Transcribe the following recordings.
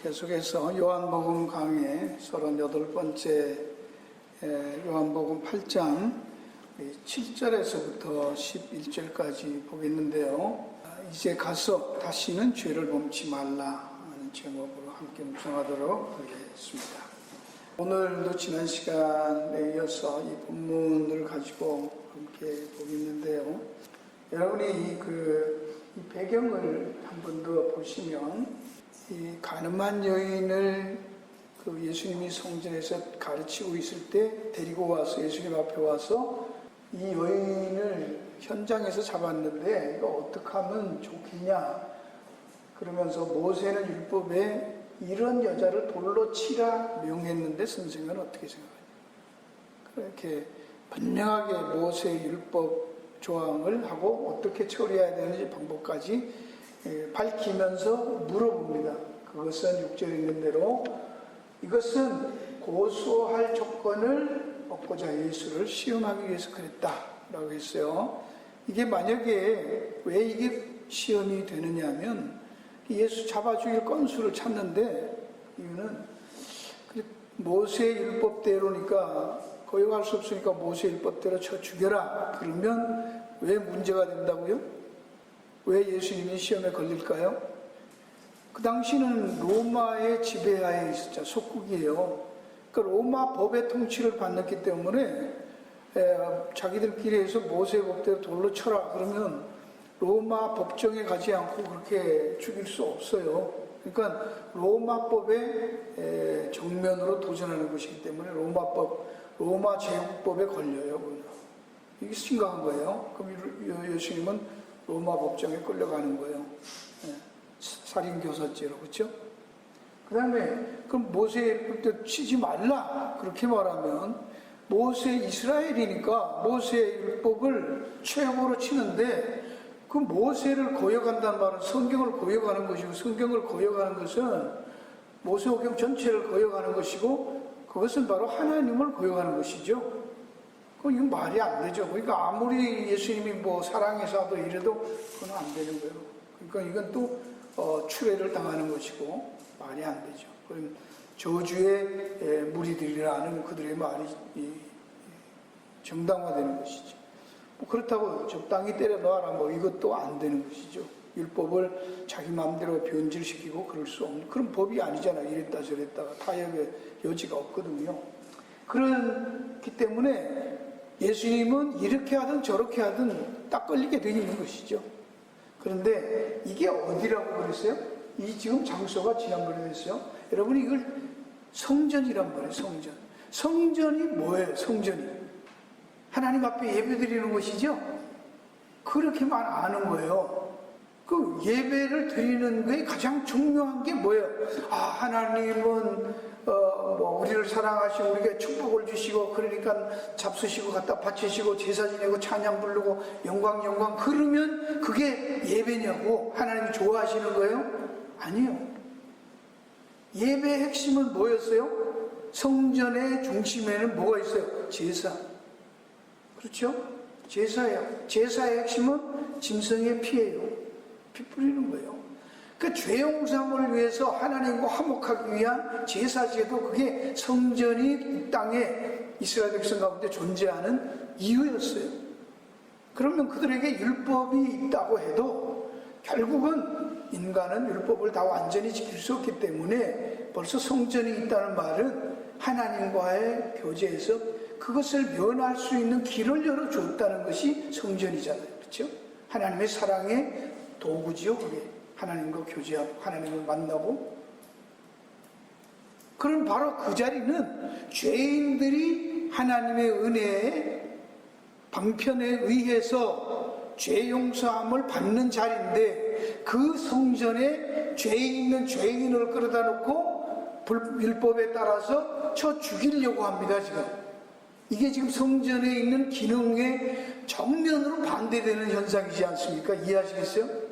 계속해서 요한복음 강의 38번째 요한복음 8장 7절에서부터 11절까지 보겠는데요. 이제 가서 다시는 죄를 범치 말라 하는 제목으로 함께 묵상하도록 하겠습니다. 오늘도 지난 시간에 이어서 이 본문을 가지고 함께 보겠는데요. 여러분이 이 배경을 한 번 더 보시면 이 가늠한 여인을 예수님이 성전에서 가르치고 있을 때 데리고 와서 예수님 앞에 와서 이 여인을 현장에서 잡았는데 이거 어떻게 하면 좋겠냐 그러면서 모세는 율법에 이런 여자를 돌로 치라 명했는데 선생은 어떻게 생각하냐, 그렇게 분명하게 모세의 율법 조항을 하고 어떻게 처리해야 되는지 방법까지 밝히면서 물어봅니다. 그것은 6절에 있는 대로 이것은 고소할 조건을 얻고자 예수를 시험하기 위해서 그랬다라고 했어요. 이게 만약에 왜 이게 시험이 되느냐면 예수 잡아 죽일 건수를 찾는데 이유는 모세 율법대로니까 거역할 수 없으니까 모세 율법대로 쳐 죽여라. 그러면 왜 문제가 된다고요? 왜 예수님이 시험에 걸릴까요? 그 당시는 로마의 지배하에 있었죠. 속국이에요. 그러니까 로마 법의 통치를 받았기 때문에 자기들끼리 해서 모세 법대로 돌로 쳐라 그러면 로마 법정에 가지 않고 그렇게 죽일 수 없어요. 그러니까 로마법의 정면으로 도전하는 것이기 때문에 로마 제국법에 걸려요. 이게 심각한 거예요. 그럼 예수님은 로마 법정에 끌려가는 거예요. 살인교사죄로, 그렇죠? 그 다음에 그럼 모세를 치지 말라 그렇게 말하면 모세 이스라엘이니까 모세 율법을 최고로 치는데 그 모세를 거역한다는 말은 성경을 거역하는 것이고, 성경을 거역하는 것은 모세오경 전체를 거역하는 것이고, 그것은 바로 하나님을 거역하는 것이죠. 이건 말이 안 되죠. 그러니까 아무리 예수님이 사랑해서 하도 이래도 그건 안 되는 거예요. 그러니까 이건 또 추례를 당하는 것이고 말이 안 되죠. 그럼 저주의 무리들이라는 그들의 말이 정당화되는 것이죠. 그렇다고 적당히 때려 넣어라 이것도 안 되는 것이죠. 율법을 자기 마음대로 변질시키고 그럴 수 없는 그런 법이 아니잖아요. 이랬다 저랬다가 타협의 여지가 없거든요. 그렇기 때문에 예수님은 이렇게 하든 저렇게 하든 딱 걸리게 되어 있는 것이죠. 그런데 이게 어디라고 그랬어요? 이 지금 장소가 지난번에 했어요. 여러분이 이걸 성전이란 말이에요. 성전. 성전이 뭐예요? 성전이 하나님 앞에 예배드리는 것이죠. 그렇게만 아는 거예요. 그 예배를 드리는 게 가장 중요한 게 뭐예요? 하나님은 우리를 사랑하시고 우리에게 축복을 주시고 그러니까 잡수시고 갖다 바치시고 제사 지내고 찬양 부르고 영광 그러면 그게 예배냐고 하나님이 좋아하시는 거예요? 아니요. 예배의 핵심은 뭐였어요? 성전의 중심에는 뭐가 있어요? 제사. 그렇죠? 제사예요. 제사의 핵심은 짐승의 피예요. 피 뿌리는 거예요. 그 죄 용서함을 위해서 하나님과 화목하기 위한 제사제도 그게 성전이 이 땅에 이스라엘 백성 가운데 존재하는 이유였어요. 그러면 그들에게 율법이 있다고 해도 결국은 인간은 율법을 다 완전히 지킬 수 없기 때문에 벌써 성전이 있다는 말은 하나님과의 교제에서 그것을 면할 수 있는 길을 열어줬다는 것이 성전이잖아요. 그렇죠? 하나님의 사랑의 도구지요, 그게. 하나님과 교제하고 하나님을 만나고. 그럼 바로 그 자리는 죄인들이 하나님의 은혜에 방편에 의해서 죄 용서함을 받는 자리인데 그 성전에 죄 있는 죄인을 끌어다 놓고 율법에 따라서 쳐 죽이려고 합니다. 지금 이게 지금 성전에 있는 기능에 정면으로 반대되는 현상이지 않습니까? 이해하시겠어요?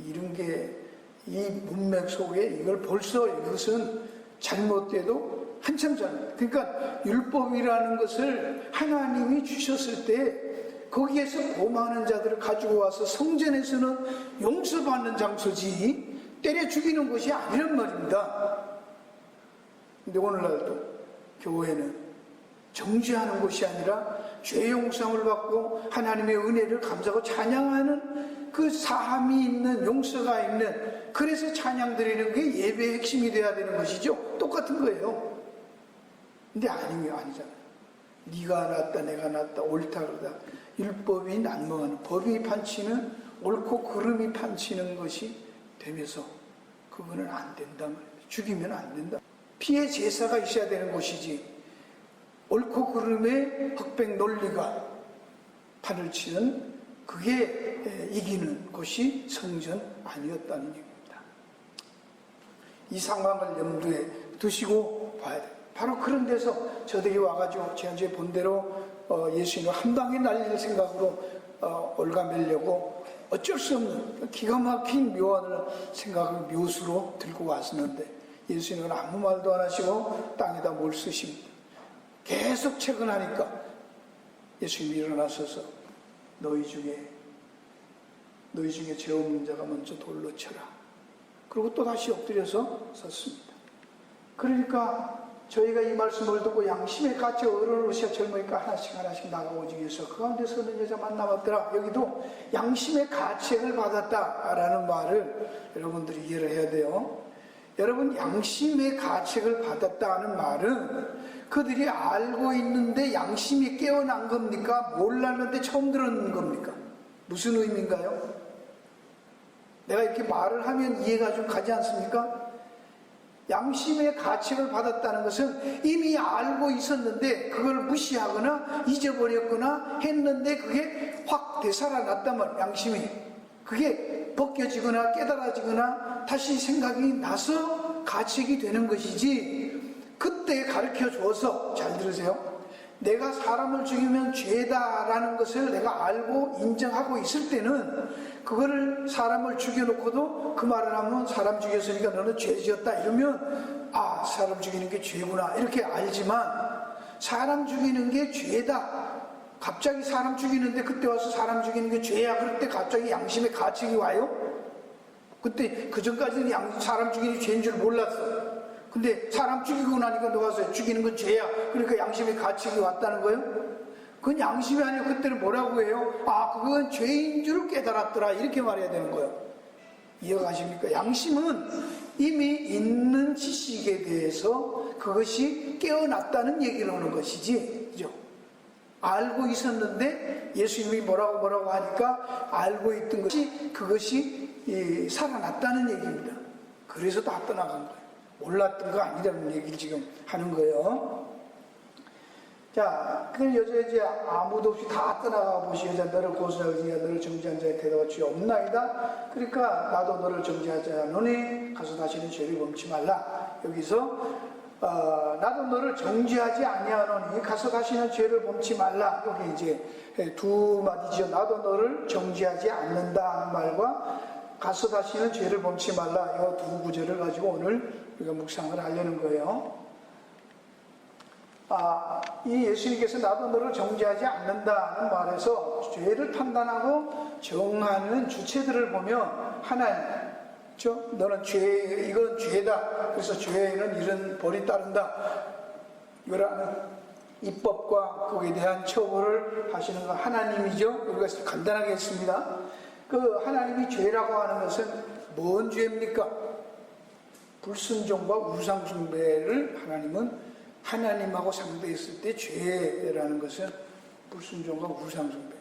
이런 게 이 문맥 속에 이걸 벌써 이것은 잘못돼도 한참 전. 그러니까 율법이라는 것을 하나님이 주셨을 때 거기에서 고마는 자들을 가지고 와서 성전에서는 용서받는 장소지 때려 죽이는 것이 아니란 말입니다. 근데 오늘날도 교회는 정죄하는 것이 아니라 죄 용서를 받고 하나님의 은혜를 감사하고 찬양하는 그 사함이 있는, 용서가 있는, 그래서 찬양 드리는 게 예배의 핵심이 돼야 되는 것이죠. 똑같은 거예요. 근데 아니잖아요. 네가 낫다 내가 낫다 옳다 그러다 율법이 난무하는, 법이 판치는, 옳고 그름이 판치는 것이 되면서 그거는 안 된다 말이에요. 죽이면 안 된다. 피해 제사가 있어야 되는 것이지, 옳고 그름의 흑백 논리가 판을 치는 그게 이기는 것이 성전 아니었다는 얘기입니다. 이 상황을 염두에 두시고 봐야 돼요. 바로 그런 데서 저들이 와가지고 지난주에 본 대로 예수님을 한 방에 날릴 생각으로 올가매려고 어쩔 수 없는 기가 막힌 묘안을 생각을 묘수로 들고 왔었는데 예수님은 아무 말도 안 하시고 땅에다 뭘 쓰십니다. 계속 채근하니까 예수님이 일어나셔서 너희 중에 죄 없는 자가 먼저 돌로 쳐라. 그리고 또 다시 엎드려서 섰습니다. 그러니까 저희가 이 말씀을 듣고 양심의 가치 어른으로서 젊으니까 하나씩 나가오기 위해서 그 가운데 서는 여자 만나봤더라. 여기도 양심의 가책을 받았다라는 말을 여러분들이 이해를 해야 돼요. 여러분, 양심의 가책을 받았다는 말은 그들이 알고 있는데 양심이 깨어난 겁니까? 몰랐는데 처음 들은 겁니까? 무슨 의미인가요? 내가 이렇게 말을 하면 이해가 좀 가지 않습니까? 양심의 가책을 받았다는 것은 이미 알고 있었는데 그걸 무시하거나 잊어버렸거나 했는데 그게 확 되살아났단 말이에요. 양심이 그게 벗겨지거나 깨달아지거나 다시 생각이 나서 가책이 되는 것이지, 그때 가르쳐 줘서, 잘 들으세요, 내가 사람을 죽이면 죄다라는 것을 내가 알고 인정하고 있을 때는 그거를 사람을 죽여놓고도 그 말을 하면 사람 죽였으니까 너는 죄 지었다 이러면 아, 사람 죽이는 게 죄구나 이렇게 알지만, 사람 죽이는 게 죄다, 갑자기 사람 죽이는데 그때 와서 사람 죽이는 게 죄야 그럴 때 갑자기 양심의 가책이 와요? 그때 그전까지는 사람 죽이는 게 죄인 줄 몰랐어. 근데 사람 죽이고 나니까 너 와서 죽이는 건 죄야, 그러니까 양심의 가책이 왔다는 거예요? 그건 양심이 아니고 그때는 뭐라고 해요? 아, 그건 죄인 줄 깨달았더라 이렇게 말해야 되는 거예요. 이해가십니까? 양심은 이미 있는 지식에 대해서 그것이 깨어났다는 얘기를 하는 것이지, 그죠? 알고 있었는데 예수님이 뭐라고 하니까 알고 있던 것이 그것이 살아났다는 얘기입니다. 그래서 다 떠나간 거예요. 몰랐던 거 아니라는 얘기를 지금 하는 거예요. 자, 그 여자 이제 아무도 없이 다 떠나가 보시. 여자 너를 고소하지 너를 정죄한 자의 대답을 주여 없나이다. 그러니까 나도 너를 정죄하지 않노니 가서 다시는 죄를 범치 말라. 여기서 나도 너를 정죄하지 아니하노니 가서 다시는 죄를 범치 말라. 여기 이제 두 마디죠. 나도 너를 정죄하지 않는다 하는 말과 가서 다시는 죄를 범치 말라, 이 두 구절을 가지고 오늘 우리가 묵상을 하려는 거예요. 이 예수님께서 나도 너를 정죄하지 않는다는 말에서 죄를 판단하고 정하는 주체들을 보면 하나님, 그렇죠? 너는 이건 죄다. 그래서 죄에는 이런 벌이 따른다. 이거라는 입법과 거기에 대한 처벌을 하시는 건 하나님이죠. 우리가 간단하게 했습니다. 그 하나님이 죄라고 하는 것은 뭔 죄입니까? 불순종과 우상숭배를 하나님은 하나님하고 상대했을 때 죄라는 것은 불순종과 우상숭배.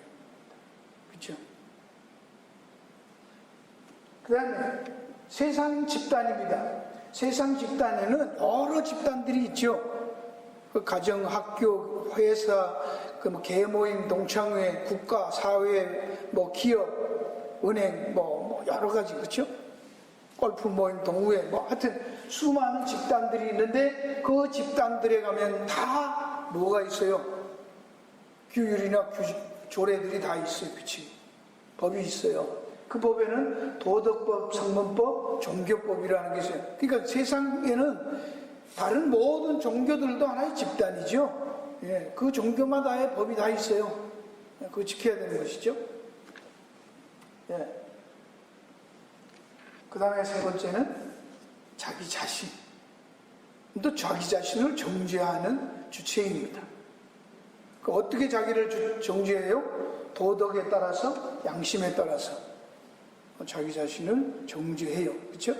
그렇죠? 그 다음에 세상 집단입니다. 세상 집단에는 여러 집단들이 있죠. 그 가정, 학교, 회사, 그 계모임, 동창회, 국가, 사회, 기업, 은행, 여러 가지, 그렇죠? 골프 모임, 동호회, 하여튼 수많은 집단들이 있는데 그 집단들에 가면 다 뭐가 있어요? 규율이나 조례들이 다 있어요. 그치? 법이 있어요. 그 법에는 도덕법, 성문법, 종교법이라는 게 있어요. 그러니까 세상에는 다른 모든 종교들도 하나의 집단이죠. 예, 그 종교마다의 법이 다 있어요. 그거 지켜야 되는 것이죠. 예. 그 다음에 세 번째는 자기 자신. 또 자기 자신을 정죄하는 주체입니다. 어떻게 자기를 정죄해요? 도덕에 따라서, 양심에 따라서 자기 자신을 정죄해요. 그렇죠?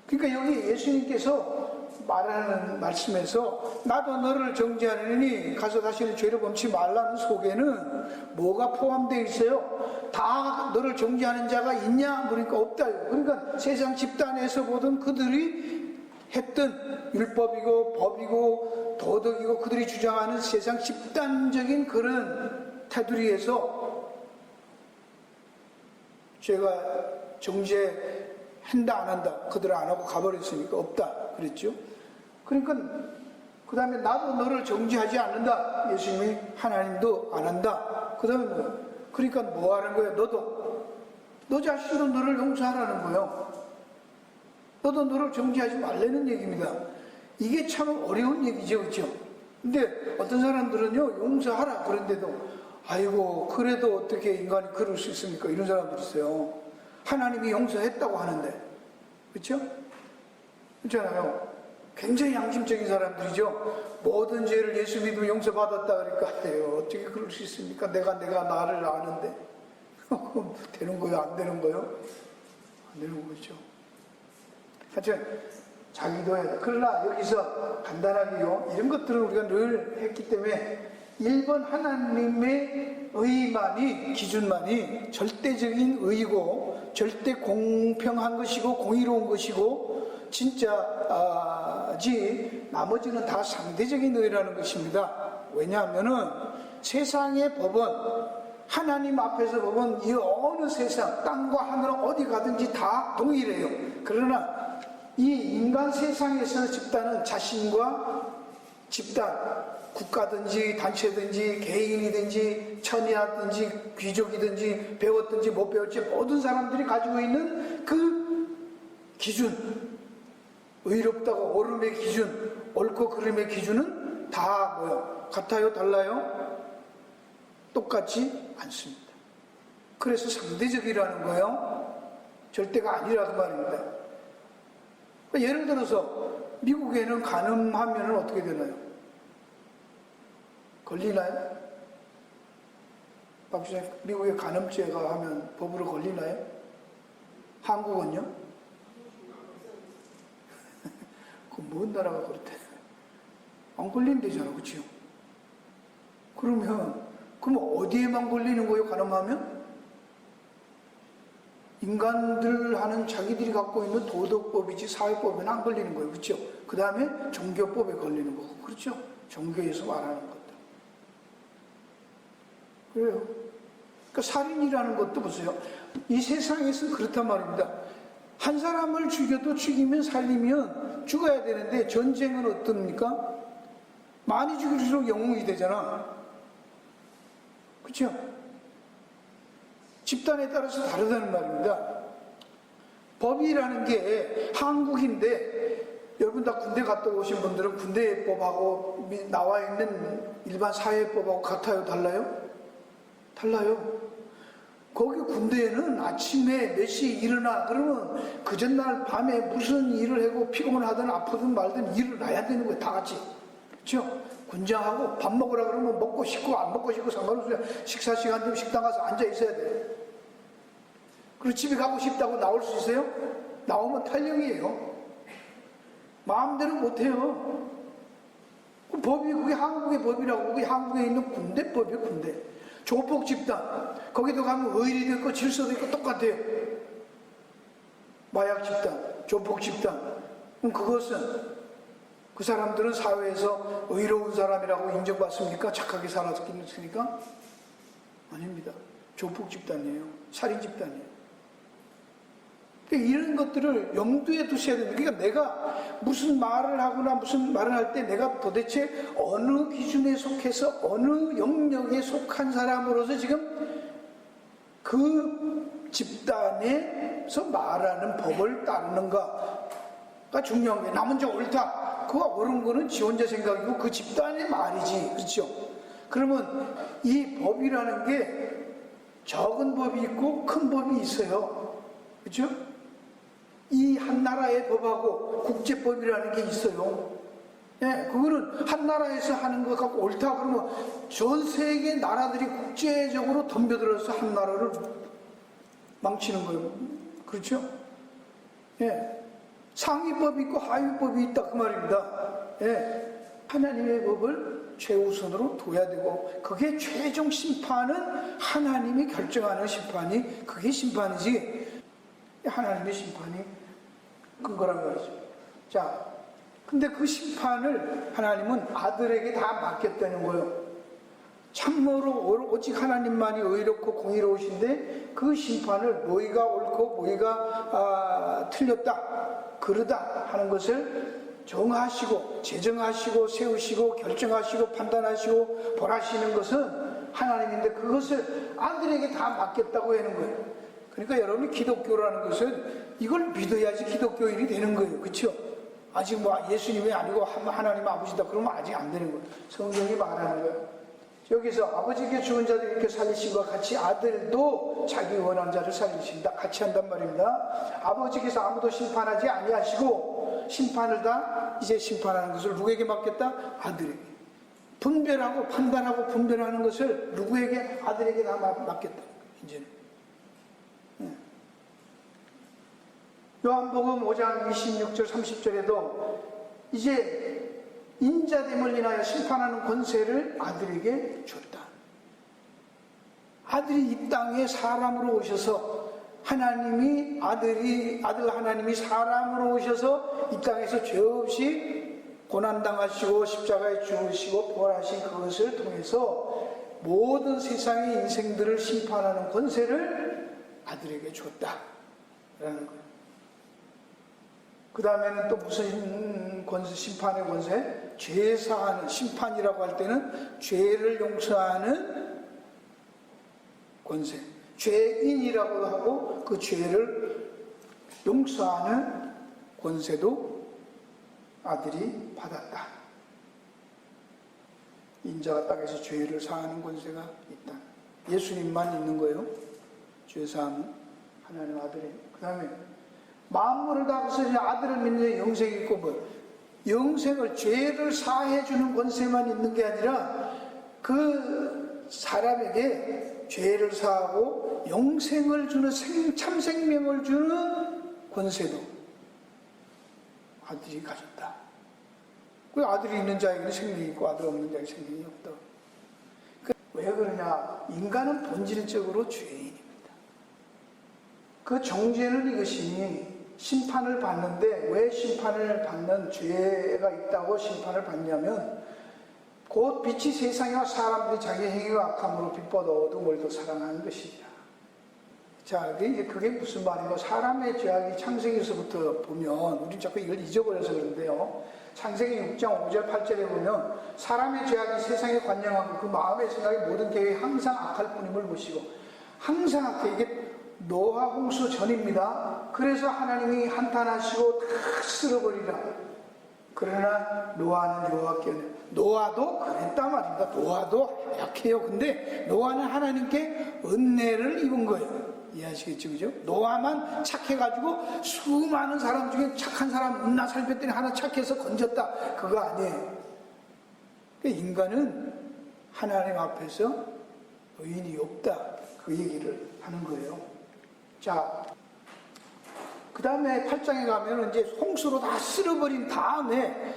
그러니까 여기 예수님께서 말하는 말씀에서 나도 너를 정죄하느니 가서 다시는 죄를 범치 말라는 속에는 뭐가 포함되어 있어요? 다 너를 정죄하는 자가 있냐? 그러니까 없다요. 그러니까 세상 집단에서 보던 그들이 했던 율법이고 법이고 도덕이고 그들이 주장하는 세상 집단적인 그런 테두리에서 죄가 정죄한다 안 한다 그들은 안 하고 가버렸으니까 없다 그랬죠. 그러니까 그 다음에 나도 너를 정죄하지 않는다. 예수님이 하나님도 안 한다. 그 다음에 뭐야? 그러니까 뭐 하는 거야? 너 자신도 너를 용서하라는 거예요. 너도 너를 정죄하지 말라는 얘기입니다. 이게 참 어려운 얘기죠. 그렇죠? 근데 어떤 사람들은요 용서하라 그런데도 아이고 그래도 어떻게 인간이 그럴 수 있습니까? 이런 사람들이 있어요. 하나님이 용서했다고 하는데 그렇죠? 그렇잖아요. 굉장히 양심적인 사람들이죠. 모든 죄를 예수 믿으면 용서받았다 그러니까 어떻게 그럴 수 있습니까? 내가 나를 아는데 되는 거요? 안 되는 거요? 안 되는 거죠. 하여튼 자기도 해야 돼. 그러나 여기서 간단하게요. 이런 것들을 우리가 늘 했기 때문에 1번 하나님의 의만이 기준만이 절대적인 의고 절대 공평한 것이고 공의로운 것이고 진짜지 나머지는 다 상대적인 의라는 것입니다. 왜냐하면은 세상의 법은 하나님 앞에서 보면 이 어느 세상 땅과 하늘 어디 가든지 다 동일해요. 그러나 이 인간 세상에서 집단은 자신과 집단 국가든지 단체든지 개인이든지 천이하든지 귀족이든지 배웠든지 못 배웠지 모든 사람들이 가지고 있는 그 기준 의롭다고 옳음의 기준 옳고 그름의 기준은 다 뭐요? 같아요? 달라요? 똑같지 않습니다. 그래서 상대적이라는 거예요. 절대가 아니라 그 말입니다. 예를 들어서 미국에는 간음하면 어떻게 되나요? 걸리나요? 박 주장님, 미국에 간음죄가 하면 법으로 걸리나요? 한국은요? 그 먼 나라가 그렇대. 안 걸린대잖아, 그치요? 그럼 어디에만 걸리는 거예요, 간음하면? 인간들 하는 자기들이 갖고 있는 도덕법이지 사회법에는 안 걸리는 거예요. 그렇죠? 그 다음에 종교법에 걸리는 거고. 그렇죠? 종교에서 말하는 것들. 그래요. 그러니까 살인이라는 것도 보세요. 이 세상에서 그렇단 말입니다. 한 사람을 죽여도 죽이면 살리면 죽어야 되는데 전쟁은 어떻습니까? 많이 죽일수록 영웅이 되잖아. 그렇죠? 집단에 따라서 다르다는 말입니다. 법이라는 게 한국인데 여러분 다 군대 갔다 오신 분들은 군대법하고 나와 있는 일반 사회법하고 같아요? 달라요? 달라요. 거기 군대에는 아침에 몇 시에 일어나 그러면 그 전날 밤에 무슨 일을 하고 피곤하든 아프든 말든 일어나야 되는 거예요. 다 같이. 그렇죠? 군장하고 밥 먹으라 그러면 먹고 싶고 안 먹고 싶고 상관없어요. 식사 시간 되면 식당 가서 앉아 있어야 돼요. 그리고 집에 가고 싶다고 나올 수 있어요? 나오면 탈령이에요. 마음대로 못해요. 그 법이 그게 한국의 법이라고. 그게 한국에 있는 군대법이에요. 군대. 조폭 집단. 거기도 가면 의리도 있고 질서도 있고 똑같아요. 마약 집단, 조폭 집단. 그럼 그것은 그 사람들은 사회에서 의로운 사람이라고 인정받습니까? 착하게 살았으니까? 아닙니다. 조폭 집단이에요. 살인 집단이에요. 그러니까 이런 것들을 염두에 두셔야 됩니다. 그러니까 내가 무슨 말을 하거나 무슨 말을 할 때 내가 도대체 어느 기준에 속해서 어느 영역에 속한 사람으로서 지금 그 집단에서 말하는 법을 따르는가가 중요한 거예요. 나 먼저 옳다. 그거 옳은 거는 지 혼자 생각이고 그 집단의 말이지. 그렇죠? 그러면 이 법이라는 게 적은 법이 있고 큰 법이 있어요. 그렇죠? 이 한 나라의 법하고 국제법이라는 게 있어요. 예, 그거는 한 나라에서 하는 것 갖고 옳다 그러면 전 세계 나라들이 국제적으로 덤벼들어서 한 나라를 망치는 거예요. 그렇죠? 예, 상위법이 있고 하위법이 있다 그 말입니다. 예, 하나님의 법을 최우선으로 둬야 되고 그게 최종 심판은 하나님이 결정하는 심판이 그게 심판이지 하나님의 심판이 그거란 말이죠. 자, 근데 그 심판을 하나님은 아들에게 다 맡겼다는 거예요. 참으로 오직 하나님만이 의롭고 공의로우신데 그 심판을 뭐가 옳고 뭐가 틀렸다 그르다 하는 것을 정하시고 제정하시고 세우시고 결정하시고 판단하시고 벌하시는 것은 하나님인데 그것을 아들에게 다 맡겼다고 하는 거예요. 그러니까 여러분이 기독교라는 것은 이걸 믿어야지 기독교인이 되는 거예요. 그렇죠? 아직 뭐 예수님이 아니고 하나님 아버지다 그러면 아직 안 되는 거예요. 성경이 말하는 거예요. 여기서 아버지께 죽은 자들 이렇게 살리신 것과 같이 아들도 자기 원한 자를 살리신다. 같이 한단 말입니다. 아버지께서 아무도 심판하지 아니하시고 심판을 다 이제 심판하는 것을 누구에게 맡겼다? 아들에게. 분별하고 판단하고 분별하는 것을 누구에게? 아들에게 다 맡겼다. 이제는. 요한복음 5장 26절 30절에도 이제 인자됨을 인하여 심판하는 권세를 아들에게 줬다. 아들이 이 땅에 사람으로 오셔서 하나님이 아들 하나님이 사람으로 오셔서 이 땅에서 죄 없이 고난당하시고 십자가에 죽으시고 부활하신 그것을 통해서 모든 세상의 인생들을 심판하는 권세를 아들에게 줬다라는 거예요. 그 다음에는 또 무슨 권세, 심판의 권세? 죄사하는, 심판이라고 할 때는 죄를 용서하는 권세. 죄인이라고 하고 그 죄를 용서하는 권세도 아들이 받았다. 인자가 땅에서 죄를 사하는 권세가 있다. 예수님만 있는 거예요. 죄사함은 하나님 아들이. 그 다음에 만물을 다 거스르신 아들을 믿는 영생이 있고 뭐 영생을 죄를 사해주는 권세만 있는 게 아니라 그 사람에게 죄를 사하고 영생을 주는 참 생명을 주는 권세도 아들이 가졌다. 그 아들이 있는 자에게는 생명이 있고 아들 없는 자에게 생명이 없다. 왜 그러냐? 인간은 본질적으로 죄인입니다. 그 정죄는 이것이니 심판을 받는데 왜 심판을 받는 죄가 있다고 심판을 받냐면 곧 빛이 세상에 와 사람들이 자기 행위와 악함으로 빛보다 어두움을 더 사랑하는 것이니라. 자, 그게 무슨 말인가? 사람의 죄악이 창세기에서부터 보면 우리 자꾸 이걸 잊어버려서 그런데요. 창세기 6장 5절 8절에 보면 사람의 죄악이 세상에 관영하고 그 마음의 생각이 모든 계획이 항상 악할 뿐임을 보시고 항상 악해. 이게 노아 홍수 전입니다. 그래서 하나님이 한탄하시고 다 쓸어버리라. 그러나 노아는 여호와께 노아도 그랬단 말입니다. 노아도 약해요. 근데 노아는 하나님께 은혜를 입은 거예요. 이해하시겠죠? 그죠? 노아만 착해가지고 수많은 사람 중에 착한 사람 없나 살폈더니 하나 착해서 건졌다. 그거 아니에요. 그러니까 인간은 하나님 앞에서 의인이 없다. 그 얘기를 하는 거예요. 자, 그 다음에 8장에 가면 이제 홍수로 다 쓸어버린 다음에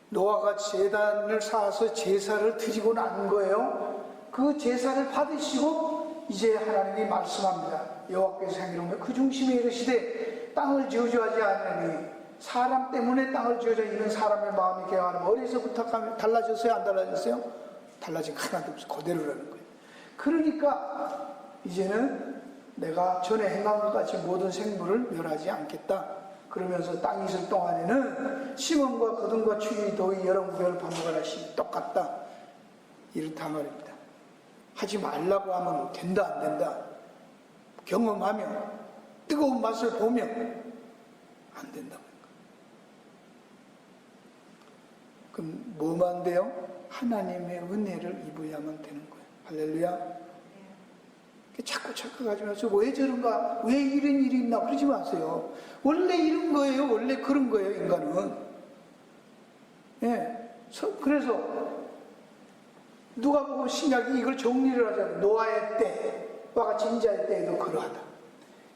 노아가 제단을 쌓아서 제사를 드리고 난 거예요. 그 제사를 받으시고 이제 하나님이 말씀합니다. 여호와께서 행위로면 그 중심에 이르시되 땅을 지어주하지 않으니 사람 때문에 땅을 지어져 있는 사람의 마음이 개화하는 어디서부터 달라졌어요? 안 달라졌어요? 달라진 거 하나도 없어. 그대로라는 거예요. 그러니까 이제는 내가 전에 행한 것 같이 모든 생물을 멸하지 않겠다. 그러면서 땅이 있을 동안에는 심음과 거둠과 추위, 더위, 여름, 겨울, 밤과 날씨 똑같다. 이렇다 말입니다. 하지 말라고 하면 된다 안 된다. 경험하며 뜨거운 맛을 보며 안 된다. 그럼 뭐만 돼요? 하나님의 은혜를 입어야만 되는 거예요. 할렐루야. 자꾸 착각하지 마세요. 왜 저런가? 왜 이런 일이 있나? 그러지 마세요. 원래 이런 거예요. 원래 그런 거예요, 인간은. 예. 그래서 누가복음 신약이 이걸 정리를 하잖아요. 노아의 때와 같이 인자의 때에도 그러하다.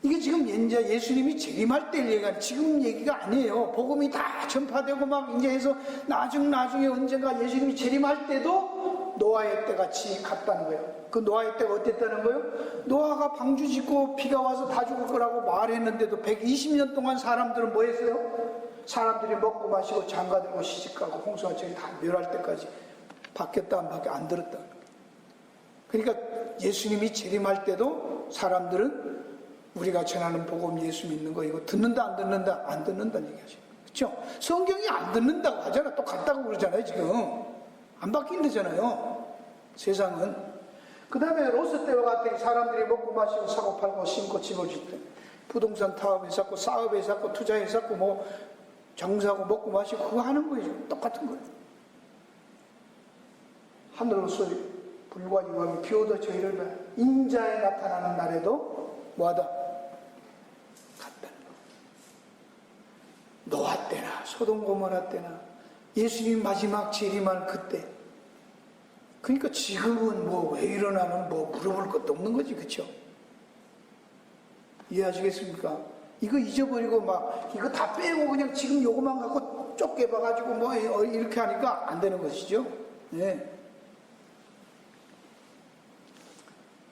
이게 지금 예수님이 재림할 때 얘기가 지금 얘기가 아니에요. 복음이 다 전파되고 막 이제 해서 나중에 언젠가 예수님이 재림할 때도 노아의 때 같이 갔다는 거예요. 그 노아의 때가 어땠다는 거예요? 노아가 방주 짓고 비가 와서 다 죽을 거라고 말했는데도 120년 동안 사람들은 뭐 했어요? 사람들이 먹고 마시고 장가들고 시집가고 홍수가철이 다 멸할 때까지 바뀌었다 안 들었다. 그러니까 예수님이 재림할 때도 사람들은 우리가 전하는 복음 예수 믿는 거 이거 듣는다 안 듣는다? 안 듣는다는 얘기하죠. 그렇죠? 성경이 안 듣는다고 하잖아. 또 같다고 그러잖아요. 지금 안 바뀐다잖아요. 세상은. 그 다음에 로스 때와 같은 사람들이 먹고 마시고 사고 팔고 심고 집어질 때 부동산 타업에 쌓고 사업에 쌓고 투자에 쌓고 뭐 정사하고 먹고 마시고 그거 하는 거예요. 똑같은 거예요. 하늘로서 불과 유황이 비오도 저희를 봐. 인자에 나타나는 날에도 뭐하다? 같다는 거. 노아 때나 소돔 고모라 때나 예수님 마지막 재림할 그때. 그러니까 지금은 뭐 왜 일어나는 뭐 물어볼 것도 없는 거지, 그렇죠? 이해하시겠습니까? 이거 잊어버리고 막 이거 다 빼고 그냥 지금 요거만 갖고 좁게 봐가지고 뭐 이렇게 하니까 안 되는 것이죠. 네.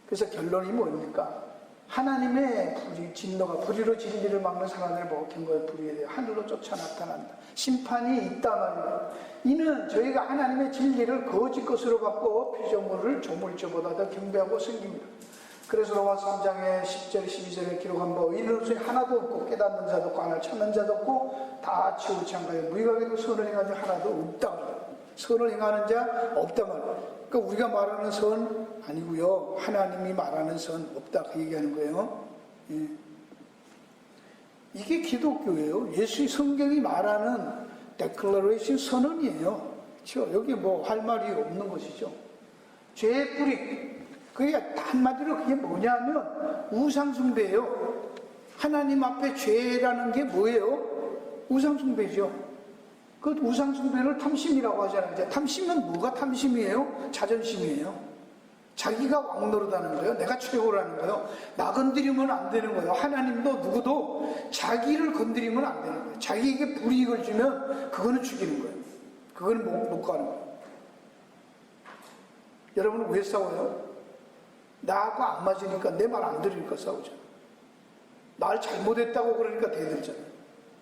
그래서 결론이 뭡니까? 하나님의 진노가 불의로 진리를 막는 사람을 먹힌 거에 불의에 대해 하늘로 쫓아 나타난다. 심판이 있다 말이에요. 이는 저희가 하나님의 진리를 거짓 것으로 받고 피조물을 조물주보다 더 경배하고 섬깁니다. 그래서 로마 3장의 10절 12절에 기록한 바 이는 중에 하나도 없고 깨닫는 자도 없고 하나를 찾는 자도 없고 다 치우치한 거예요. 무익하게도 선을 행하는 자 하나도 없다 말이에요. 선을 행하는 자 없다 말이에요. 그러니까 우리가 말하는 선 아니고요. 하나님이 말하는 선 없다 그 얘기하는 거예요. 예. 이게 기독교예요. 예수의 성경이 말하는 데클러레이션 선언이에요. 그렇죠? 여기 뭐 할 말이 없는 것이죠. 죄의 뿌리. 그게 한마디로 그게 뭐냐면 우상숭배예요. 하나님 앞에 죄라는 게 뭐예요? 우상숭배죠. 그 우상숭배를 탐심이라고 하잖아요. 이제 탐심은 뭐가 탐심이에요? 자존심이에요. 자기가 왕노릇하는 거예요. 내가 최고라는 거예요. 나 건드리면 안 되는 거예요. 하나님도 누구도 자기를 건드리면 안 되는 거예요. 자기에게 불이익을 주면 그거는 죽이는 거예요. 그거는 못 가는 거예요. 여러분은 왜 싸워요? 나하고 안 맞으니까 내 말 안 들으니까 싸우잖아요. 날 잘못했다고 그러니까 대들잖아요.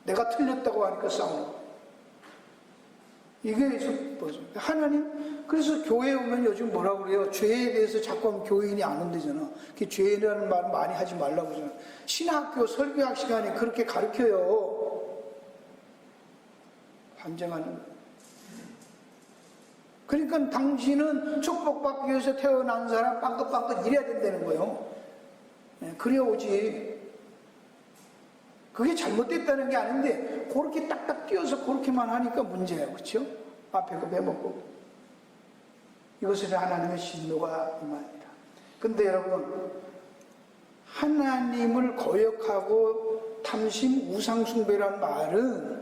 내가 틀렸다고 하니까 싸우는 거예요. 이게 하나님, 그래서 교회에 오면 요즘 뭐라고 그래요? 죄에 대해서 자꾸 하면 교인이 안 온대잖아. 그 죄라는 말은 많이 하지 말라고 그러잖아. 신학교 설교학 시간에 그렇게 가르쳐요. 반증하는 거예요. 그러니까 당신은 축복받기 위해서 태어난 사람 빵긋빵긋 이래야 된다는 거예요. 그래야 오지. 그게 잘못됐다는 게 아닌데 그렇게 딱딱 띄어서 그렇게만 하니까 문제예요. 그렇죠? 앞에 거 빼먹고. 이것은 하나님의 진노가 임합니다. 근데 여러분, 하나님을 거역하고 탐심, 우상숭배란 말은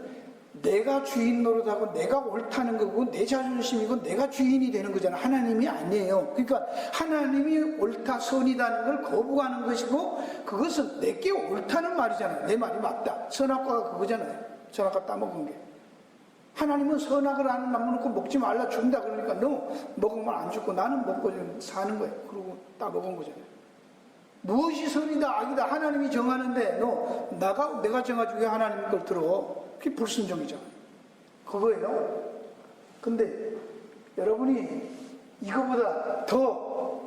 내가 주인 노릇하고 내가 옳다는 거고 내 자존심이고 내가 주인이 되는 거잖아. 하나님이 아니에요. 그러니까 하나님이 옳다 선이다는 걸 거부하는 것이고 그것은 내게 옳다는 말이잖아요. 내 말이 맞다. 선악과가 그거잖아요. 선악과 따먹은 게. 하나님은 선악을 하는 나무 놓고 먹지 말라 준다 그러니까 너 먹으면 안 죽고 나는 먹고 사는 거예요. 그리고 따먹은 거잖아요. 무엇이 선이다 악이다 하나님이 정하는데 너 내가 정하지 왜 하나님 걸 들어. 그게 불순종이잖아요. 그거예요. 근데 여러분이 이거보다 더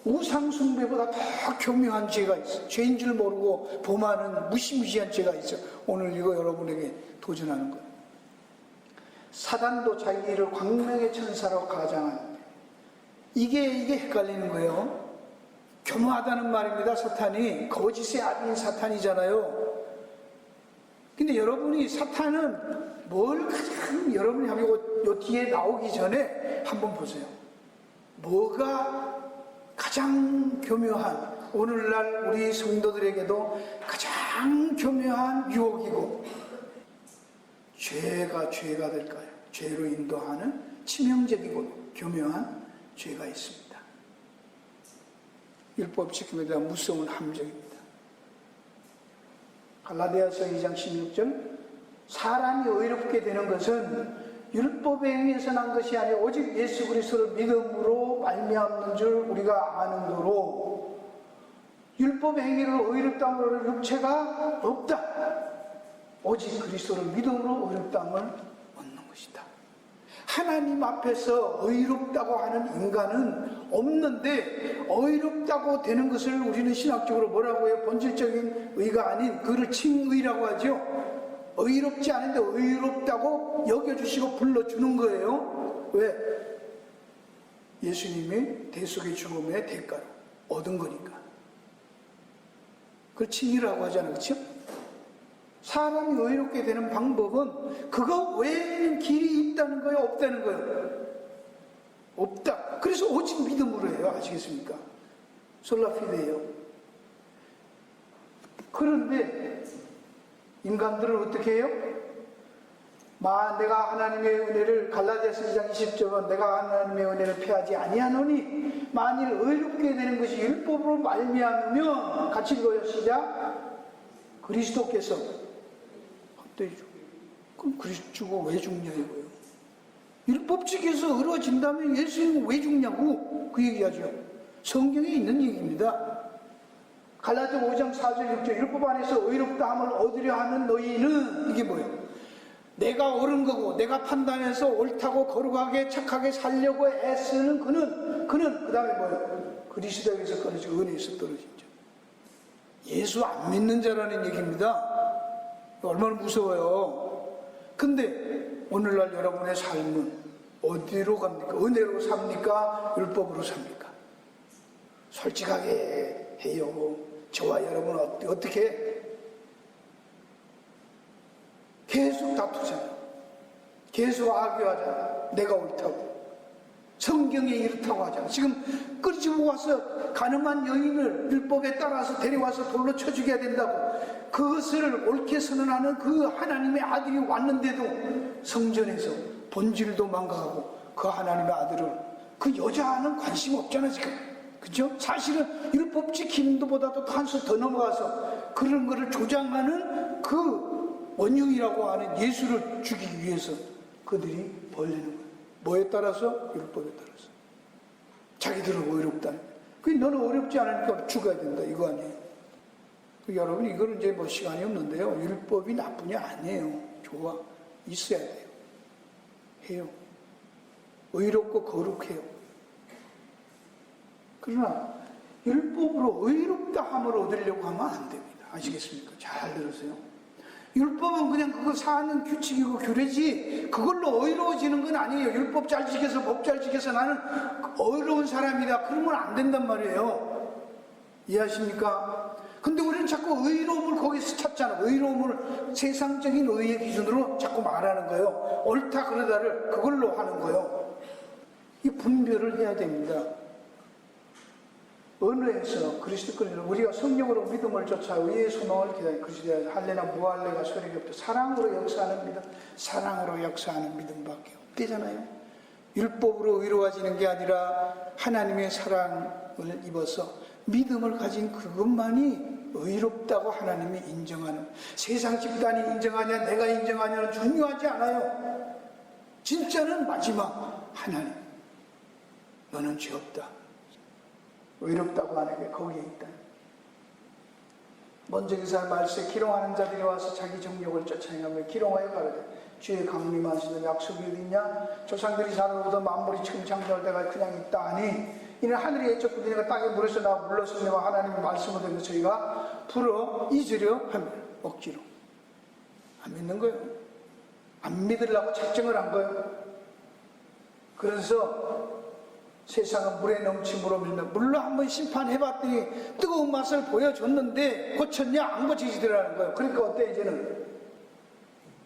우상숭배보다 더 교묘한 죄가 있어요. 죄인 줄 모르고 범하는 무시무시한 죄가 있어요. 오늘 이거 여러분에게 도전하는 거예요. 사단도 자기를 광명의 천사로 가장하는데 이게 헷갈리는 거예요. 교묘하다는 말입니다. 사탄이 거짓의 아비인 사탄이잖아요. 근데 여러분이 사탄은 뭘 가장 여러분이 하고 요 뒤에 나오기 전에 한번 보세요. 뭐가 가장 교묘한 오늘날 우리 성도들에게도 가장 교묘한 유혹이고 죄가 될까요? 죄로 인도하는 치명적이고 교묘한 죄가 있습니다. 율법 지킴에 대한 무서운 함정입니다. 갈라디아서 2장 16절 사람이 의롭게 되는 것은 율법에 의해서 난 것이 아니라 오직 예수 그리스도를 믿음으로 말미암는 줄 우리가 아는 도로 율법의 행위로 의롭다함으로 육체가 없다. 오직 그리스도를 믿음으로 의롭다함을 얻는 것이다. 하나님 앞에서 의롭다고 하는 인간은 없는데 의롭다고 되는 것을 우리는 신학적으로 뭐라고 해요? 본질적인 의가 아닌 그를 칭의라고 하죠. 의롭지 않은데 의롭다고 여겨주시고 불러주는 거예요. 왜? 예수님의 대속의 죽음의 대가로 얻은 거니까. 그걸 칭의라고 하잖아요. 그렇죠? 사람이 의롭게 되는 방법은 그거 외에는 길이 있다는 거예요? 없다는 거예요? 없다. 그래서 오직 믿음으로 해요. 아시겠습니까? 솔라피데예요. 그런데 인간들은 어떻게 해요? 내가 하나님의 은혜를 갈라디아서 2장 20절은 내가 하나님의 은혜를 피하지 아니하노니 만일 의롭게 되는 것이 율법으로 말미암으면 같이 읽어요. 시작. 그리스도께서 헛되죠. 그럼 그리스도가 왜 죽냐 이거예요. 율법칙에서 의로워진다면 예수님은 왜 죽냐고 그 얘기하죠. 성경에 있는 얘기입니다. 갈라디아 5장 4절 6절 율법 안에서 의롭다함을 얻으려 하는 너희는 이게 뭐예요? 내가 옳은 거고 내가 판단해서 옳다고 거룩하게 착하게 살려고 애쓰는 그는 그 다음에 뭐예요? 그리스도에게서 떨어지고 은혜에서 떨어진죠. 예수 안 믿는 자라는 얘기입니다. 얼마나 무서워요. 근데 오늘날 여러분의 삶은 어디로 갑니까? 은혜로 삽니까? 율법으로 삽니까? 솔직하게 해요. 저와 여러분은 어떻게 계속 다투잖아. 계속 악유하잖아. 내가 옳다고. 성경에 이렇다고 하잖아. 지금 끄집어 와서 가늠한 여인을 율법에 따라서 데려와서 돌로 쳐 죽여야 된다고. 그것을 옳게 선언하는 그 하나님의 아들이 왔는데도 성전에서 본질도 망각하고 그 하나님의 아들을 그 여자는 관심 없잖아 지금. 그죠? 사실은 율법 지키는 것보다도 한 수 더 넘어가서 그런 거를 조장하는 그 원흉이라고 하는 예수를 죽이기 위해서 그들이 벌리는 거예요. 뭐에 따라서? 율법에 따라서. 자기들은 의롭다는 거예요. 그 너는 어렵지 않으니까 죽어야 된다 이거 아니에요. 여러분 이거는 이제 뭐 시간이 없는데요. 율법이 나쁘냐 아니에요. 좋아. 있어야 돼요. 해요. 의롭고 거룩해요. 그러나 율법으로 의롭다함을 얻으려고 하면 안 됩니다. 아시겠습니까? 잘 들으세요. 율법은 그냥 그거 사는 규칙이고 규례지 그걸로 의로워지는 건 아니에요. 율법 잘 지켜서 법 잘 지켜서 나는 의로운 사람이다. 그러면 안 된단 말이에요. 이해하십니까? 근데 우리는 자꾸 의로움을 거기서 찾잖아. 의로움을 세상적인 의의 기준으로 자꾸 말하는 거예요. 옳다 그러다를 그걸로 하는 거예요. 이 분별을 해야 됩니다. 언어에서 그리스도권을 우리가 성령으로 믿음을 쫓아 의의 소망을 기다려 그리스도의 할례나 무할례가 소력이 없다. 사랑으로 역사하는 믿음, 사랑으로 역사하는 믿음밖에 없대잖아요. 율법으로 의로워지는 게 아니라 하나님의 사랑을 입어서 믿음을 가진 그것만이 의롭다고 하나님이 인정하는, 세상 집단이 인정하냐 내가 인정하냐는 중요하지 않아요. 진짜는 마지막 하나님, 너는 죄 없다, 의롭다고 하는 게 거기에 있다. 먼저 이스라엘 말씀에 기롱하는 자들이 와서 자기 정욕을 쫓아내며 기롱하여 가로되 주의 강림하시는 약속이 어디 있냐? 조상들이 살아오던 만물이 지금 창조할 때가 그냥 있다 하니 이는 하늘의 옛적 부디니가 땅에 물에서 나 물렀으니와 하나님의 말씀을 듣는 저희가 불어 잊으려 하면 억지로 안 믿는 거예요. 안 믿으려고 작정을 한 거예요. 그래서 세상은 물에 넘침으로 밀면 물로 한번 심판해봤더니 뜨거운 맛을 보여줬는데 고쳤냐? 안 고치시더라는 거예요. 그러니까 어때? 이제는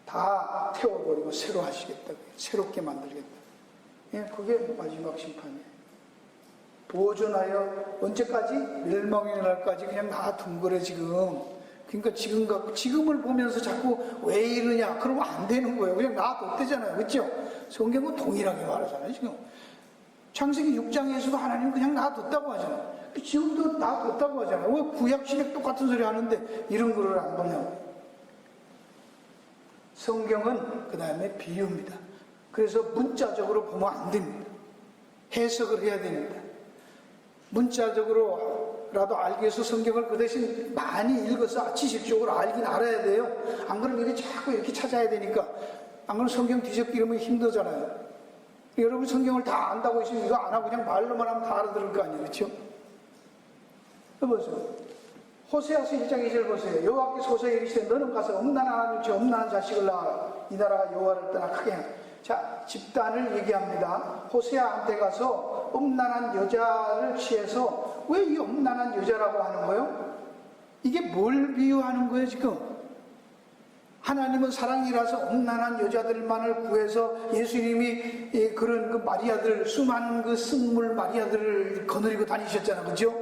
다 태워버리고 새로 하시겠다고요. 새롭게 만들겠다. 예, 그게 마지막 심판이에요. 보존하여 언제까지? 멸망의 날까지 그냥 놔둔 거래 지금. 그러니까 지금을 보면서 자꾸 왜 이러냐 그러면 안 되는 거예요. 그냥 놔뒀대잖아요. 그렇죠? 성경은 동일하게 말하잖아요. 지금 창세기 6장에서도 하나님 그냥 놔뒀다고 하잖아요. 지금도 놔뒀다고 하잖아요. 왜 구약 신약 똑같은 소리 하는데 이런 거를 안 보냐고. 성경은 그 다음에 비유입니다. 그래서 문자적으로 보면 안 됩니다. 해석을 해야 됩니다. 문자적으로라도 알기 위해서 성경을 그 대신 많이 읽어서 지식적으로 알긴 알아야 돼요. 안 그러면 이렇게 자꾸 이렇게 찾아야 되니까. 안 그러면 성경 뒤적기 이러면 힘들잖아요. 여러분 성경을 다 안다고 하시면 이거 안 하고 그냥 말로만 하면 다 알아들을 거 아니에요. 그렇죠? 여보세요. 호세아서 1장 2절 보세요. 여호와께서 호세아에게 이르시되 너는 가서 음란한 음란한 자식을 낳아 이 나라가 여호와를 떠나 크게 하라. 자, 집단을 얘기합니다. 호세아한테 가서 음란한 여자를 취해서 왜 이 음란한 여자라고 하는 거예요? 이게 뭘 비유하는 거예요 지금? 하나님은 사랑이라서 음란한 여자들만을 구해서 예수님이 그런 그 마리아들 수많은 그 쓴물 마리아들을 거느리고 다니셨잖아, 그죠?